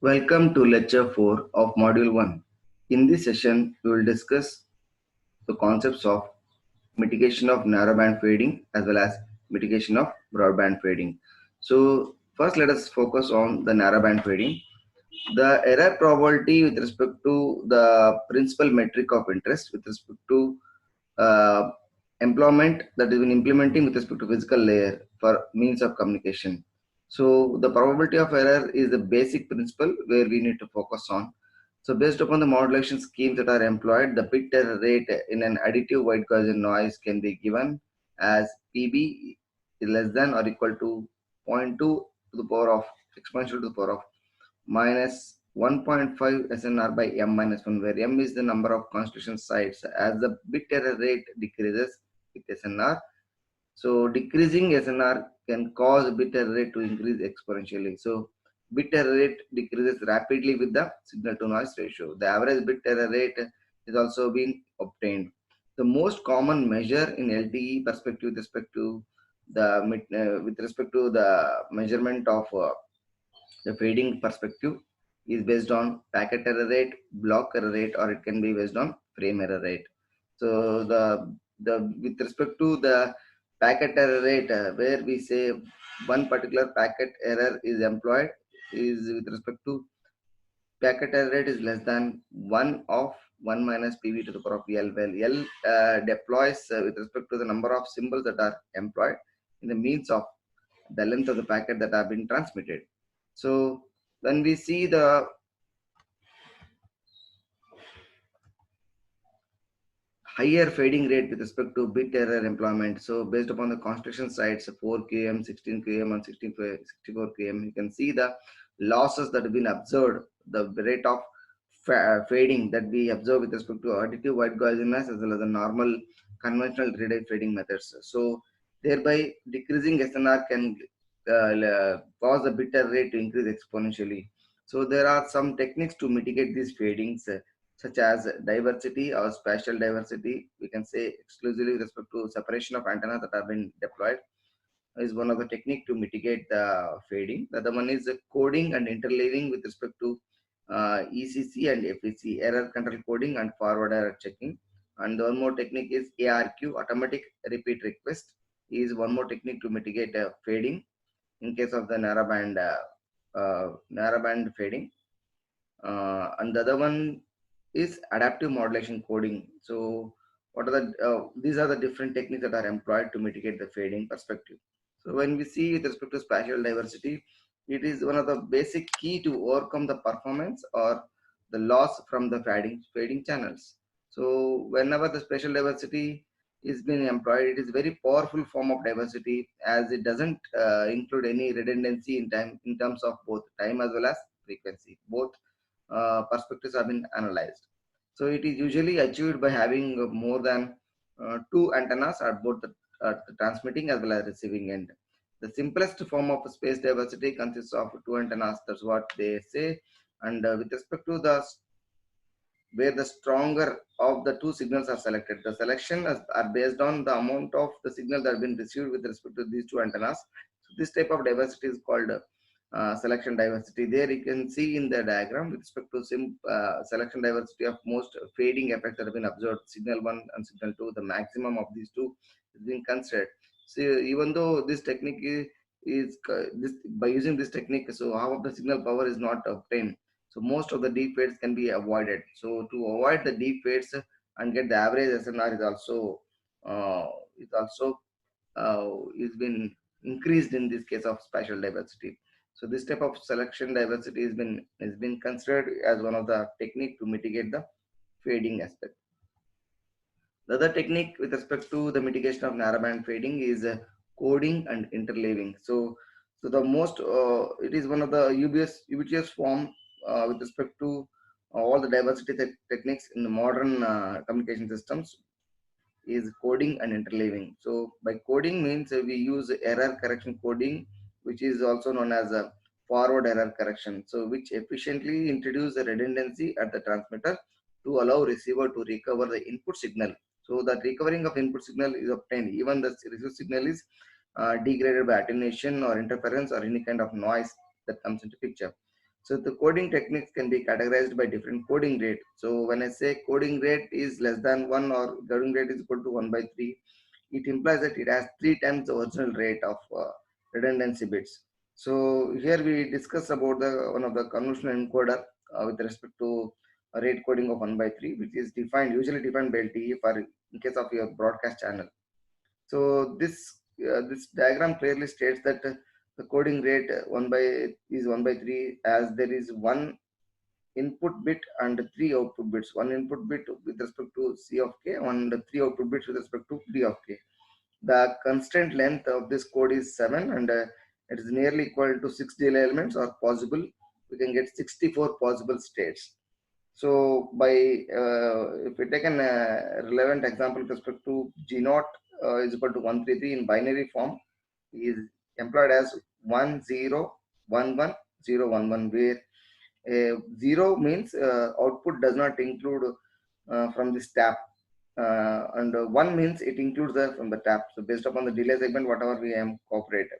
Welcome to Lecture 4 of Module 1. In this session, we will discuss the concepts of mitigation of narrowband fading as well as mitigation of broadband fading. So, first let us focus on the narrowband fading. The error probability with respect to the principal metric of interest with respect to uh, employment that is been implementing with respect to physical layer for means of communication. So the probability of error is the basic principle where we need to focus on. So based upon the modulation schemes that are employed, the bit error rate in an additive white Gaussian noise can be given as PB is less than or equal to zero point 0.2 to the power of exponential to the power of minus 1.5 SNR by M minus 1, where M is the number of constitution sites. As the bit error rate decreases with SNR, so decreasing SNR can cause bit error rate to increase exponentially. So bit error rate decreases rapidly with the signal to noise ratio. The average bit error rate is also being obtained. The most common measure in LTE perspective with respect to the measurement of the fading perspective is based on packet error rate, block error rate, or it can be based on frame error rate. So the with respect to the packet error rate, where we say one particular packet error is employed, is with respect to packet error rate is less than 1 of 1 minus PV to the power of L, where L deploys with respect to the number of symbols that are employed in the means of the length of the packet that have been transmitted. So when we see the higher fading rate with respect to bit error employment, so based upon the construction sites 4 km, 16 km, and 64 km, you can see the losses that have been observed, the rate of fading that we observe with respect to additive white Gaussianness as well as the normal conventional red fading methods. So thereby decreasing SNR can cause the bit error rate to increase exponentially. So there are some techniques to mitigate these fadings, such as diversity or spatial diversity. We can say exclusively with respect to separation of antennas that have been deployed is one of the technique to mitigate the fading. The other one is coding and interleaving with respect to ECC and FEC, error control coding and forward error checking. And one more technique is ARQ, automatic repeat request, is one more technique to mitigate fading in case of the narrowband fading. And the other one is adaptive modulation coding. So what are these are the different techniques that are employed to mitigate the fading perspective. So when we see with respect to spatial diversity, it is one of the basic key to overcome the performance or the loss from the fading channels. So whenever the spatial diversity is being employed, it is very powerful form of diversity, as it doesn't include any redundancy in time in terms of both time as well as frequency. Both perspectives have been analyzed. So it is usually achieved by having more than two antennas at both the transmitting as well as receiving end. The simplest form of space diversity consists of two antennas. That's what they say. And with respect to the where the stronger of the two signals are selected, the selection are based on the amount of the signal that have been received with respect to these two antennas. So this type of diversity is called selection diversity. There you can see in the diagram with respect to selection diversity of most fading effects that have been observed, signal 1 and signal 2, the maximum of these two is being considered. So even though this technique this by using this technique, so half of the signal power is not obtained, so most of the deep fades can be avoided. So to avoid the deep fades and get the average SNR uh, is also is been increased in this case of spatial diversity. So this type of selection diversity has been considered as one of the technique to mitigate the fading aspect. The other technique with respect to the mitigation of narrowband fading is coding and interleaving. So the most it is one of the ubiquitous form with respect to all the diversity techniques in the modern communication systems is coding and interleaving. So by coding means we use error correction coding, which is also known as a forward error correction. So which efficiently introduce a redundancy at the transmitter to allow receiver to recover the input signal. So that recovering of input signal is obtained even the received signal is degraded by attenuation or interference or any kind of noise that comes into picture. So the coding techniques can be categorized by different coding rate. So when I say coding rate is less than 1 or coding rate is equal to 1 by 3, it implies that it has 3 times the original rate of redundancy bits. So here we discuss about the one of the convolutional encoder with respect to a rate coding of 1 by 3, which is defined usually defined by LTE for in case of your broadcast channel. So this diagram clearly states that the coding rate 1 by is 1 by 3, as there is one input bit and three output bits. One input bit with respect to C of k, and three output bits with respect to D of k. The constant length of this code is 7, and it is nearly equal to 6 delay elements are possible. We can get 64 possible states. So by if we take an relevant example with respect to G naught is equal to 133 in binary form, is employed as 101111, where 0 means output does not include from this tap, and 1 means it includes from the tap. So based upon the delay segment, whatever we have incorporated.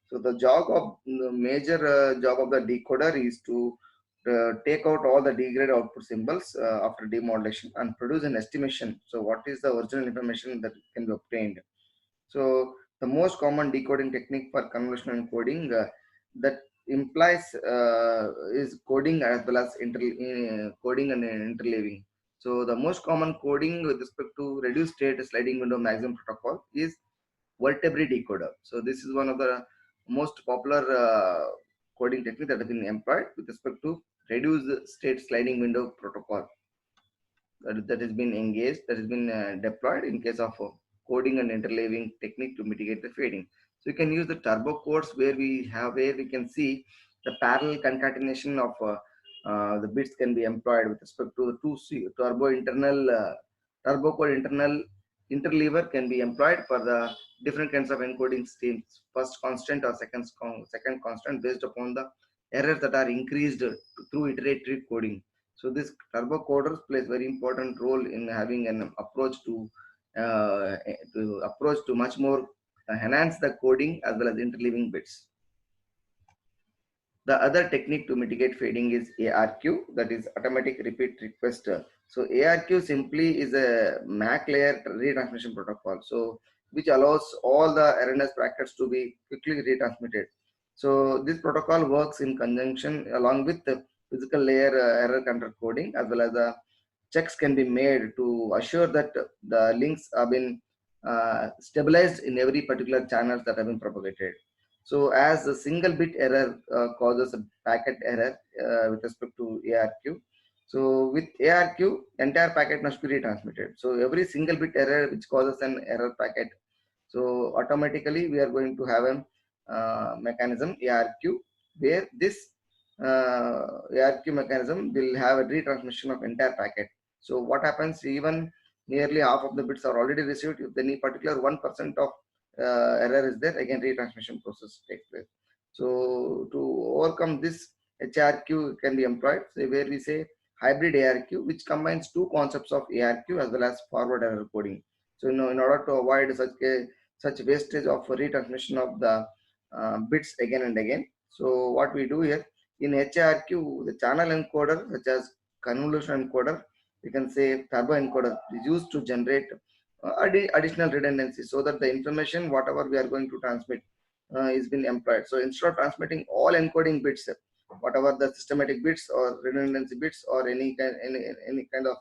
So the major job of the decoder is to take out all the degraded output symbols after demodulation and produce an estimation. So what is the original information that can be obtained? So the most common decoding technique for convolutional encoding that implies is coding as well as coding and interleaving. So the most common coding with respect to reduced state sliding window maximum protocol is vertebrae decoder. So this is one of the most popular coding technique that has been employed with respect to reduced state sliding window protocol that has been engaged, that has been deployed in case of coding and interleaving technique to mitigate the fading. So you can use the turbo codes where we can see the parallel concatenation of the bits can be employed with respect to the turbo code internal interleaver can be employed for the different kinds of encoding streams, first constant or second constant, based upon the errors that are increased through iterative coding. So this turbo coders plays very important role in having an approach to much more enhance the coding as well as interleaving bits. The other technique to mitigate fading is ARQ, that is automatic repeat request. So ARQ simply is a MAC layer retransmission protocol, so which allows all the RNS packets to be quickly retransmitted. So this protocol works in conjunction along with the physical layer error control coding, as well as the checks can be made to assure that the links have been stabilized in every particular channels that have been propagated. So as a single bit error causes a packet error with respect to ARQ. So with ARQ, entire packet must be retransmitted. So every single bit error which causes an error packet, so automatically we are going to have a mechanism ARQ, where this ARQ mechanism will have a retransmission of entire packet. So what happens, even nearly half of the bits are already received, if any particular 1% of error is there, again retransmission process takes place. So to overcome this, HRQ can be employed, so where we say hybrid ARQ, which combines two concepts of ARQ as well as forward error coding. So in order to avoid such wastage of retransmission of the bits again and again, so what we do here in HRQ, the channel encoder such as convolution encoder, we can say turbo encoder, is used to generate additional redundancy, so that the information whatever we are going to transmit is been employed. So instead of transmitting all encoding bits, whatever the systematic bits or redundancy bits or any kind of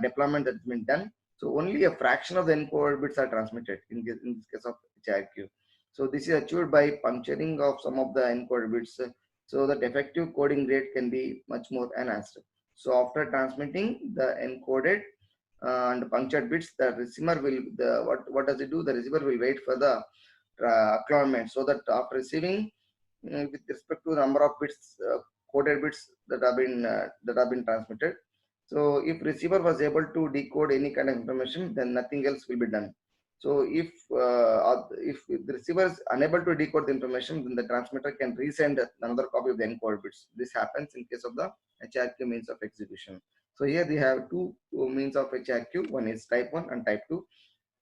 deployment that's been done, so only a fraction of the encoded bits are transmitted in this case of HRQ. So this is achieved by puncturing of some of the encoded bits, so that effective coding rate can be much more enhanced. So after transmitting the encoded and punctured bits, the receiver will what does it do? The receiver will wait for the acknowledgement, so that after receiving with respect to the number of bits, coded bits that have been transmitted. So if receiver was able to decode any kind of information, then nothing else will be done. So if the receiver is unable to decode the information, then the transmitter can resend another copy of the encoded bits. This happens in case of the HRQ means of execution. So here we have two means of HRQ. One is type 1 and type 2.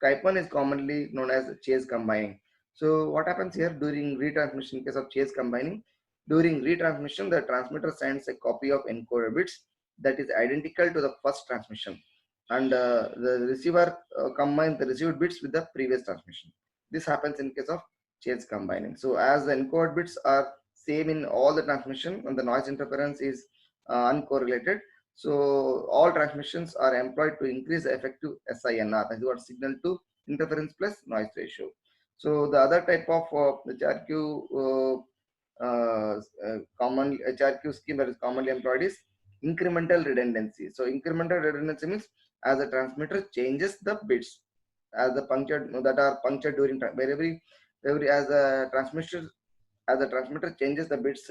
Type 1 is commonly known as chase combining. So what happens here during retransmission in case of chase combining? During retransmission, the transmitter sends a copy of encoded bits that is identical to the first transmission, and the receiver combines the received bits with the previous transmission. This happens in case of chase combining. So as the encoded bits are same in all the transmission and the noise interference is uncorrelated, so all transmissions are employed to increase the effective SINR, that is what signal to interference plus noise ratio. So the other type of HRQ common HRQ scheme that is commonly employed is incremental redundancy. So incremental redundancy means as the transmitter changes the bits as the punctured that are punctured during every as the transmitter changes the bits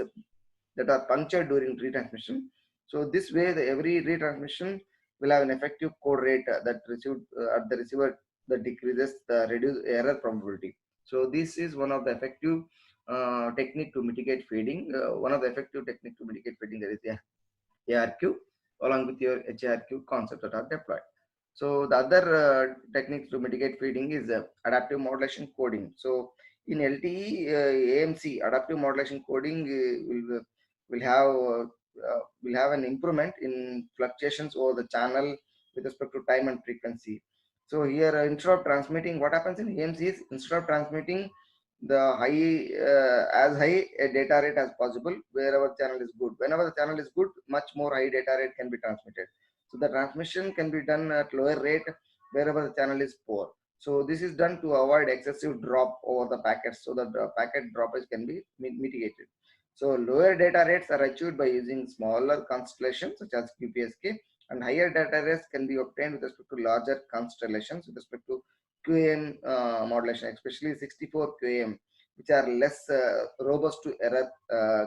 that are punctured during retransmission. So this way, every retransmission will have an effective code rate that received at the receiver that decreases the reduced error probability. So this is one of the effective technique to mitigate fading. One of the effective technique to mitigate fading, that is ARQ along with your HRQ concept that are deployed. So the other techniques to mitigate fading is adaptive modulation coding. So in LTE AMC, adaptive modulation coding will have an improvement in fluctuations over the channel with respect to time and frequency. So here instead of transmitting, what happens in AMC is instead of transmitting the as high a data rate as possible wherever channel is good. Whenever the channel is good, much more high data rate can be transmitted. So the transmission can be done at lower rate wherever the channel is poor. So this is done to avoid excessive drop over the packets, so that the packet droppage can be mitigated. So lower data rates are achieved by using smaller constellations such as QPSK, and higher data rates can be obtained with respect to larger constellations with respect to QAM modulation, especially 64 QAM, which are less robust to error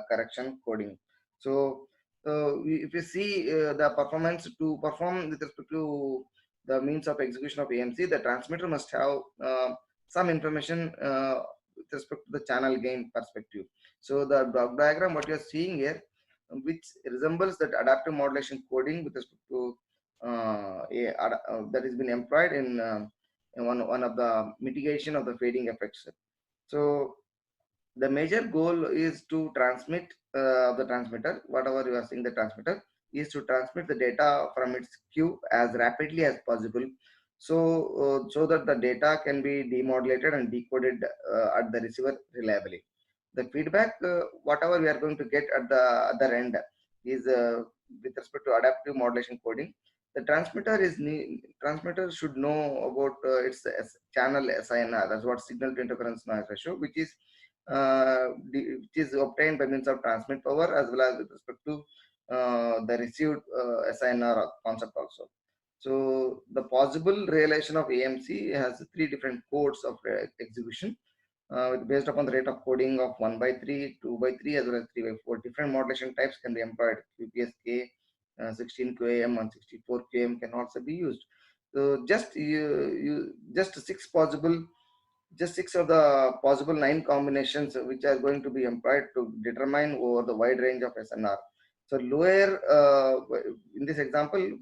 correction coding. So if you see the performance to perform with respect to the means of execution of AMC, the transmitter must have some information with respect to the channel gain perspective. So the block diagram, what you are seeing here, which resembles that adaptive modulation coding with respect to that has been employed in one of the mitigation of the fading effects. So the major goal is to transmit the transmitter, whatever you are seeing the transmitter, is to transmit the data from its queue as rapidly as possible. So that the data can be demodulated and decoded at the receiver reliably. The feedback, whatever we are going to get at the other end, is with respect to adaptive modulation coding. The transmitter should know about its channel SINR, that's what signal to interference noise ratio, which is obtained by means of transmit power as well as with respect to the received SINR concept also. So the possible realization of AMC has three different codes of execution based upon the rate of coding of 1 by 3, 2 by 3, as well as 3 by 4. Different modulation types can be employed. QPSK, 16 QAM and 64 QAM can also be used. So just six of the possible 9 combinations which are going to be employed to determine over the wide range of SNR. So lower in this example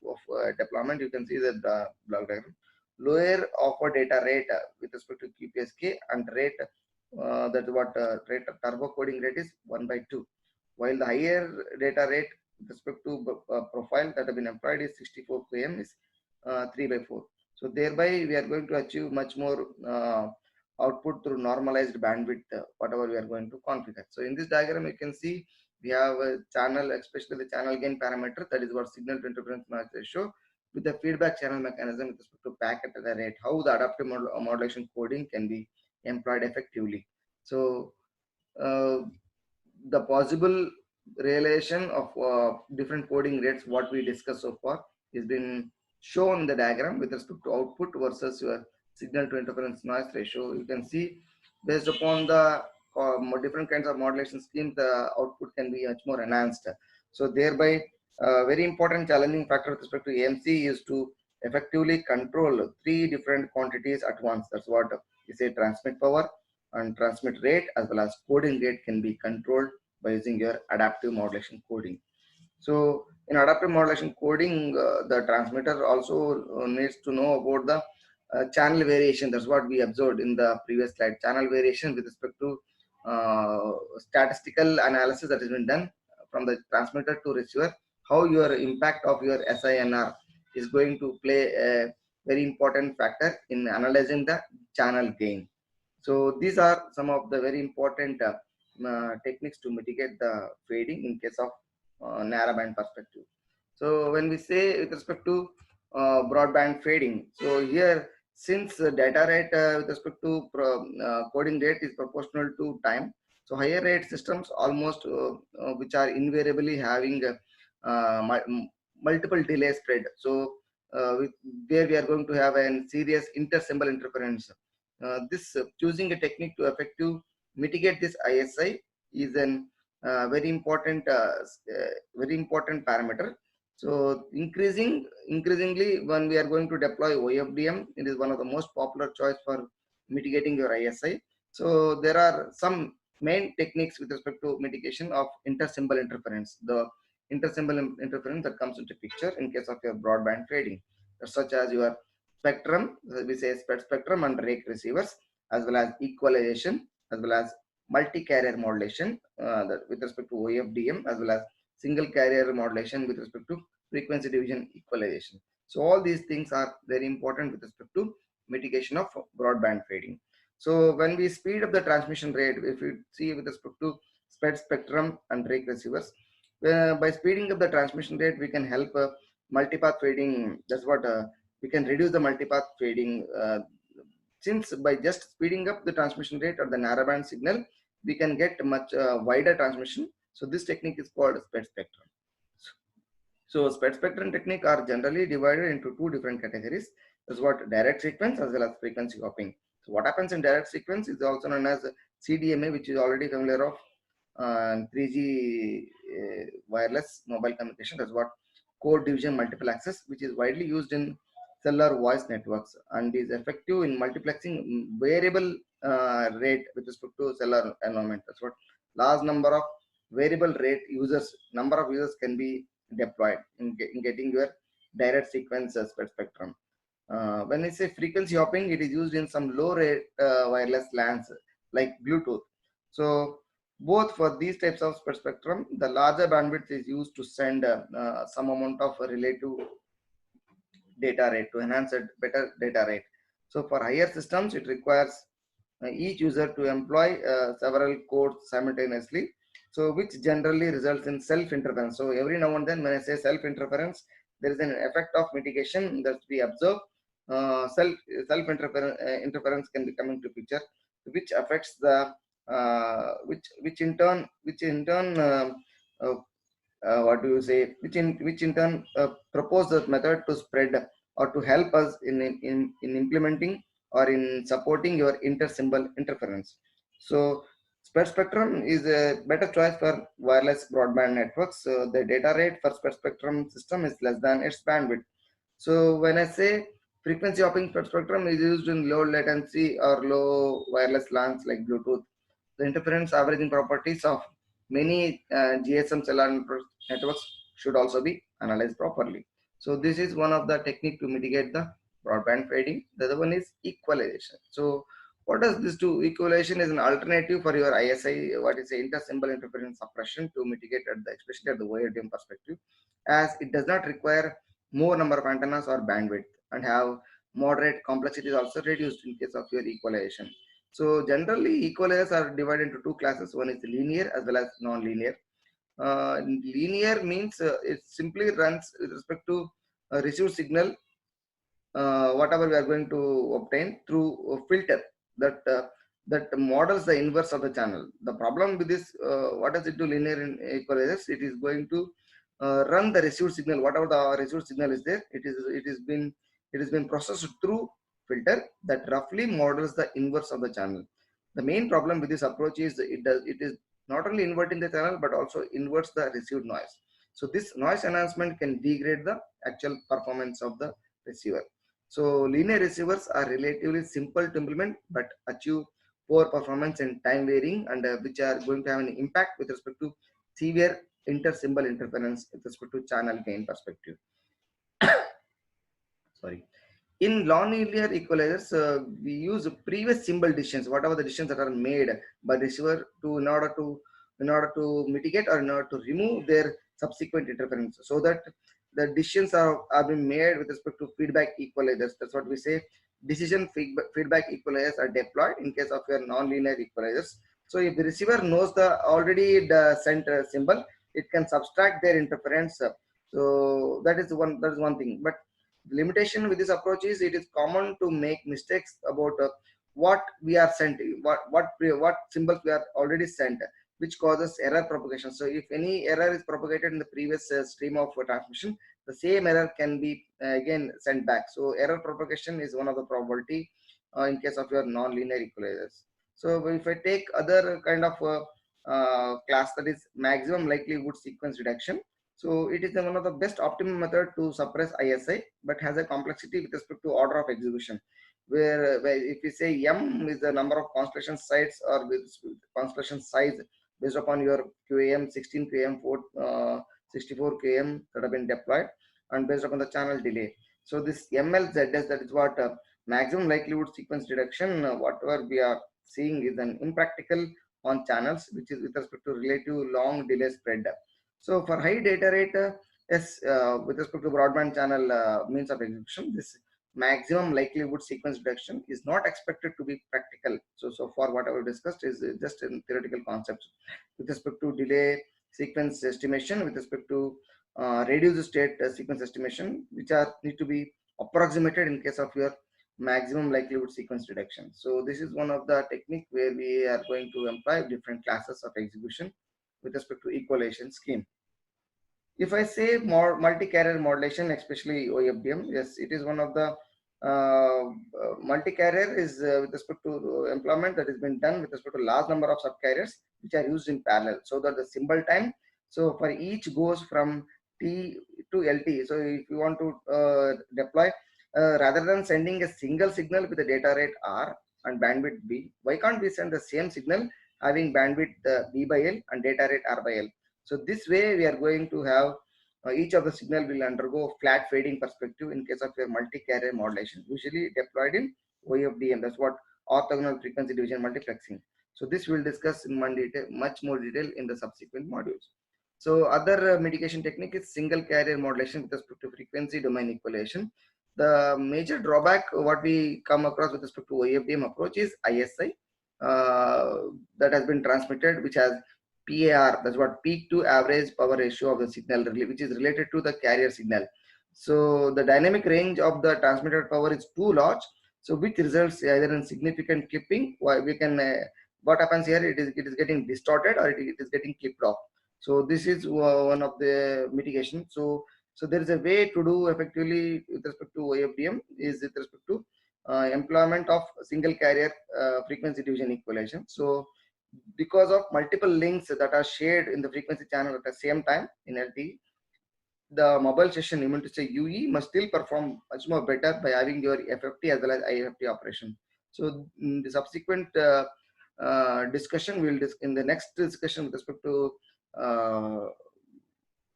of deployment, you can see that the block diagram. Lower offer data rate with respect to QPSK and rate that is what rate turbo coding rate is 1 by 2, while the higher data rate with respect to profile that have been employed is 64 QM is 3 by 4. So thereby we are going to achieve much more output through normalized bandwidth, whatever we are going to configure. So in this diagram, you can see we have a channel, especially the channel gain parameter, that is what signal to interference noise ratio, with the feedback channel mechanism with respect to packet at the rate, how the adaptive modulation coding can be employed effectively. So the possible relation of different coding rates, what we discussed so far, is been shown in the diagram with respect to output versus your signal to interference noise ratio. You can see based upon the different kinds of modulation schemes, the output can be much more enhanced. So thereby, very important challenging factor with respect to AMC is to effectively control three different quantities at once. That's what you say, transmit power and transmit rate as well as coding rate can be controlled by using your adaptive modulation coding. So in adaptive modulation coding, the transmitter also needs to know about the channel variation. That's what we observed in the previous slide. Channel variation with respect to statistical analysis that has been done from the transmitter to receiver, how your impact of your SINR is going to play a very important factor in analyzing the channel gain. So these are some of the very important techniques to mitigate the fading in case of narrowband perspective. So when we say with respect to broadband fading, so here since the data rate with respect to coding rate is proportional to time, so higher rate systems almost which are invariably having multiple delay spread. So with, where we are going to have a serious intersymbol interference. This choosing a technique to effective mitigate this ISI is an very important parameter. So increasingly, when we are going to deploy OFDM, it is one of the most popular choice for mitigating your ISI. So there are some main techniques with respect to mitigation of intersymbol interference. The intersymbol interference that comes into picture in case of your broadband fading, such as your spectrum, we say spectrum and rake receivers, as well as equalization, as well as multi-carrier modulation with respect to OFDM, as well as single carrier modulation with respect to frequency division equalization. So all these things are very important with respect to mitigation of broadband fading. So when we speed up the transmission rate, if you see with respect to spread spectrum and rake receivers, by speeding up the transmission rate, we can help multipath fading. That's what we can reduce the multipath fading. Since by just speeding up the transmission rate or the narrowband signal, we can get much wider transmission. So this technique is called spread spectrum. So spread spectrum technique are generally divided into two different categories. That's what direct sequence as well as frequency hopping. So what happens in direct sequence is also known as CDMA, which is already familiar of 3G wireless mobile communication. That's what code division multiple access, which is widely used in cellular voice networks and is effective in multiplexing variable rate with respect to cellular environment. That's what large number of variable rate users, number of users can be deployed in getting your direct sequence spread spectrum. When I say frequency hopping, it is used in some low rate wireless LANs like Bluetooth. So both for these types of spread spectrum, the larger bandwidth is used to send some amount of relative data rate to enhance a better data rate. So for higher systems, it requires each user to employ several codes simultaneously, so which generally results in self-interference. So every now and then when I say self-interference, there is an effect of mitigation that we observe. Self interference can be coming to picture, which affects the which in turn uh, what do you say, which in turn propose the method to spread or to help us in implementing or in supporting your intersymbol interference. So spread spectrum is a better choice for wireless broadband networks. So the data rate for spread spectrum system is less than its bandwidth. So when I say frequency hopping spread spectrum is used in low latency or low wireless LANs like Bluetooth, the interference averaging properties of many GSM cellular networks should also be analyzed properly. So this is one of the technique to mitigate the broadband fading. The other one is equalization. So what does this do? Equalization is an alternative for your ISI, what is a intersymbol interference suppression to mitigate at the, especially at the OFDM perspective, as it does not require more number of antennas or bandwidth and have moderate complexity is also reduced in case of your equalization. So generally equalizers are divided into two classes. One is linear as well as non-linear. Linear means it simply runs with respect to received signal, whatever we are going to obtain through a filter that that models the inverse of the channel. The problem with this, what does it do? Linear in equalizers, it is going to run the received signal, whatever the received signal is there. It has been processed through filter that roughly models the inverse of the channel. The main problem with this approach is it is not only inverting the channel but also inverts the received noise. So this noise enhancement can degrade the actual performance of the receiver. So linear receivers are relatively simple to implement but achieve poor performance and time varying, and which are going to have an impact with respect to severe intersymbol interference with respect to channel gain perspective. Sorry. In non-linear equalizers, we use previous symbol decisions, whatever the decisions that are made by the receiver to in order to mitigate or in order to remove their subsequent interference, so that the decisions are being made with respect to feedback equalizers. That's what we say. Decision feedback equalizers are deployed in case of your non-linear equalizers. So if the receiver knows the already the sent symbol, it can subtract their interference. So that is one thing. But the limitation with this approach is it is common to make mistakes about what we are sent, what symbols we are already sent, which causes error propagation. So if any error is propagated in the previous stream of transmission, the same error can be again sent back. So error propagation is one of the probability in case of your non-linear equalizers. So if I take other kind of class, that is maximum likelihood sequence reduction. So it is one of the best optimum method to suppress ISI, but has a complexity with respect to order of execution. Where if we say M is the number of constellation sites or with constellation size based upon your QAM 16 QAM 64 QAM that have been deployed, and based upon the channel delay. So this MLZS, that is what maximum likelihood sequence reduction, whatever we are seeing is an impractical on channels, which is with respect to relative long delay spread. So for high data rate, yes, with respect to broadband channel means of execution, this maximum likelihood sequence reduction is not expected to be practical. So far whatever discussed is just in theoretical concepts. With respect to delay sequence estimation, with respect to reduced state sequence estimation, which are need to be approximated in case of your maximum likelihood sequence reduction. So this is one of the technique where we are going to employ different classes of execution with respect to equalization scheme. If I say more multi-carrier modulation, especially OFDM, yes, it is one of the multi-carrier is with respect to employment that has been done with respect to large number of subcarriers which are used in parallel, so that the symbol time, so for each goes from T to LT. So if you want to deploy, rather than sending a single signal with a data rate R and bandwidth B, why can't we send the same signal having bandwidth B by L and data rate R by L? So this way we are going to have each of the signal will undergo flat fading perspective in case of your multi-carrier modulation, usually deployed in OFDM. That's what orthogonal frequency division multiplexing. So this we'll discuss in much more detail in the subsequent modules. So other mitigation technique is single carrier modulation with respect to frequency domain equalization. The major drawback what we come across with respect to OFDM approach is ISI that has been transmitted, which has PAR, that's what peak to average power ratio of the signal, which is related to the carrier signal. So the dynamic range of the transmitted power is too large, so which results either in significant clipping. We can what happens here, it is getting distorted or it is getting clipped off. So this is one of the mitigation. So there is a way to do effectively with respect to OFDM is with respect to employment of single carrier frequency division equalization. So because of multiple links that are shared in the frequency channel at the same time in LTE, the mobile session, even to say UE, must still perform much more better by having your FFT as well as IFFT operation. So in the subsequent discussion, in the next discussion with respect to uh,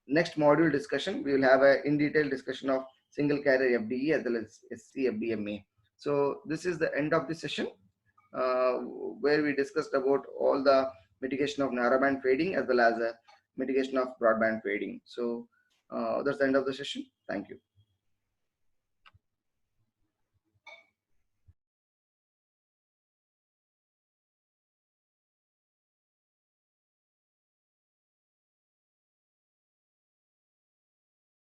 next module discussion, we will have a in detail discussion of single carrier FDE as well as SC FDMA. So this is the end of the session uh, where we discussed about all the mitigation of narrowband fading as well as mitigation of broadband fading. So that's the end of the session. Thank you.